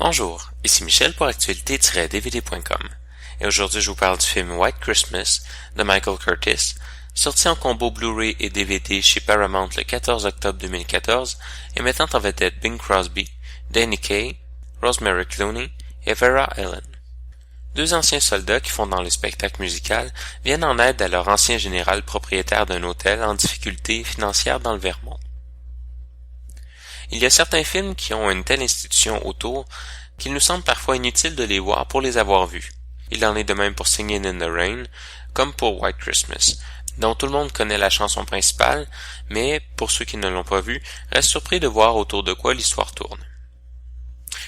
Bonjour, ici Michel pour actualité-dvd.com et aujourd'hui je vous parle du film White Christmas de Michael Curtiz, sorti en combo Blu-ray et DVD chez Paramount le 14 octobre 2014 et mettant en vedette Bing Crosby, Danny Kaye, Rosemary Clooney et Vera Ellen. Deux anciens soldats qui font dans le spectacle musical viennent en aide à leur ancien général propriétaire d'un hôtel en difficulté financière dans le Vermont. Il y a certains films qui ont une telle institution autour qu'il nous semble parfois inutile de les voir pour les avoir vus. Il en est de même pour Singin' in the Rain, comme pour White Christmas, dont tout le monde connaît la chanson principale, mais, pour ceux qui ne l'ont pas vu, reste surpris de voir autour de quoi l'histoire tourne.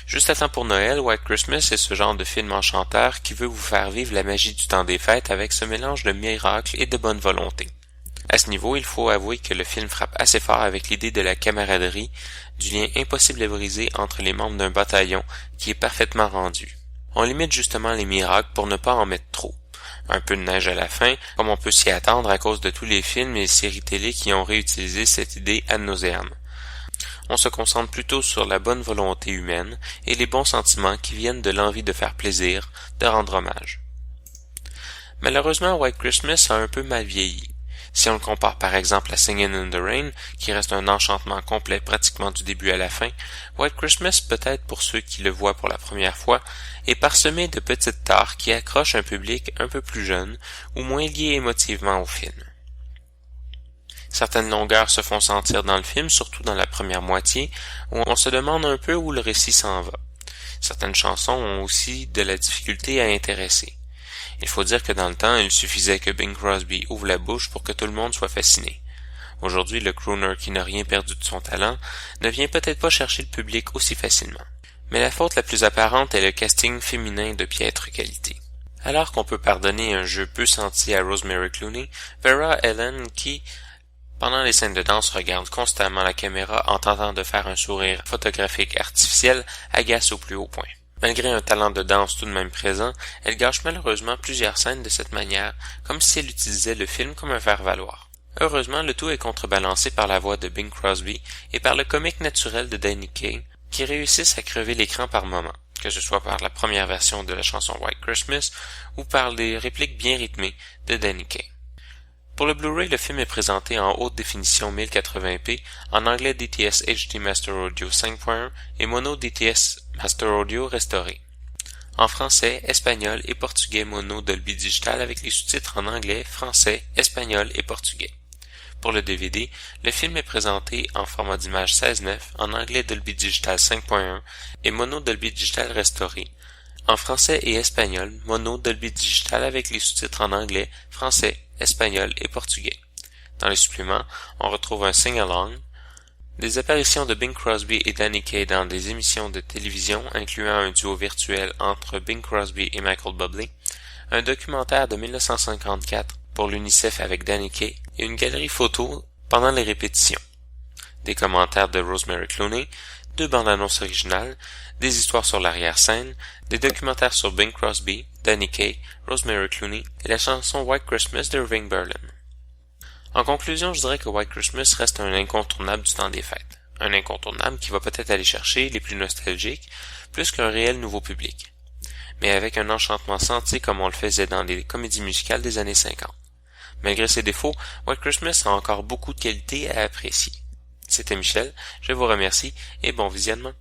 Juste à temps pour Noël, White Christmas est ce genre de film enchanteur qui veut vous faire vivre la magie du temps des fêtes avec ce mélange de miracles et de bonne volonté. À ce niveau, il faut avouer que le film frappe assez fort avec l'idée de la camaraderie, du lien impossible à briser entre les membres d'un bataillon qui est parfaitement rendu. On limite justement les miracles pour ne pas en mettre trop. Un peu de neige à la fin, comme on peut s'y attendre à cause de tous les films et séries télé qui ont réutilisé cette idée ad nauseam. On se concentre plutôt sur la bonne volonté humaine et les bons sentiments qui viennent de l'envie de faire plaisir, de rendre hommage. Malheureusement, White Christmas a un peu mal vieilli. Si on le compare par exemple à Singin' in the Rain, qui reste un enchantement complet pratiquement du début à la fin, White Christmas, peut-être pour ceux qui le voient pour la première fois, est parsemé de petites tares qui accrochent un public un peu plus jeune ou moins lié émotivement au film. Certaines longueurs se font sentir dans le film, surtout dans la première moitié, où on se demande un peu où le récit s'en va. Certaines chansons ont aussi de la difficulté à intéresser. Il faut dire que dans le temps, il suffisait que Bing Crosby ouvre la bouche pour que tout le monde soit fasciné. Aujourd'hui, le crooner qui n'a rien perdu de son talent ne vient peut-être pas chercher le public aussi facilement. Mais la faute la plus apparente est le casting féminin de piètre qualité. Alors qu'on peut pardonner un jeu peu senti à Rosemary Clooney, Vera Ellen qui, pendant les scènes de danse, regarde constamment la caméra en tentant de faire un sourire photographique artificiel, agace au plus haut point. Malgré un talent de danse tout de même présent, elle gâche malheureusement plusieurs scènes de cette manière, comme si elle utilisait le film comme un faire-valoir. Heureusement, le tout est contrebalancé par la voix de Bing Crosby et par le comique naturel de Danny Kaye, qui réussissent à crever l'écran par moments, que ce soit par la première version de la chanson White Christmas ou par des répliques bien rythmées de Danny Kaye. Pour le Blu-ray, le film est présenté en haute définition 1080p, en anglais DTS HD Master Audio 5.1 et mono DTS Master Audio restauré. En français, espagnol et portugais mono Dolby Digital avec les sous-titres en anglais, français, espagnol et portugais. Pour le DVD, le film est présenté en format d'image 16:9, en anglais Dolby Digital 5.1 et mono Dolby Digital restauré. En français et espagnol, mono Dolby Digital avec les sous-titres en anglais, français, espagnol et portugais. Dans les suppléments, on retrouve un sing-along, des apparitions de Bing Crosby et Danny Kaye dans des émissions de télévision incluant un duo virtuel entre Bing Crosby et Michael Bublé, un documentaire de 1954 pour l'UNICEF avec Danny Kaye et une galerie photo pendant les répétitions. Des commentaires de Rosemary Clooney, deux bandes-annonces originales, des histoires sur l'arrière-scène, des documentaires sur Bing Crosby, Danny Kaye, Rosemary Clooney et la chanson White Christmas de Irving Berlin. En conclusion, je dirais que White Christmas reste un incontournable du temps des fêtes. Un incontournable qui va peut-être aller chercher les plus nostalgiques, plus qu'un réel nouveau public. Mais avec un enchantement senti comme on le faisait dans les comédies musicales des années 50. Malgré ses défauts, White Christmas a encore beaucoup de qualités à apprécier. C'était Michel, je vous remercie et bon visionnement.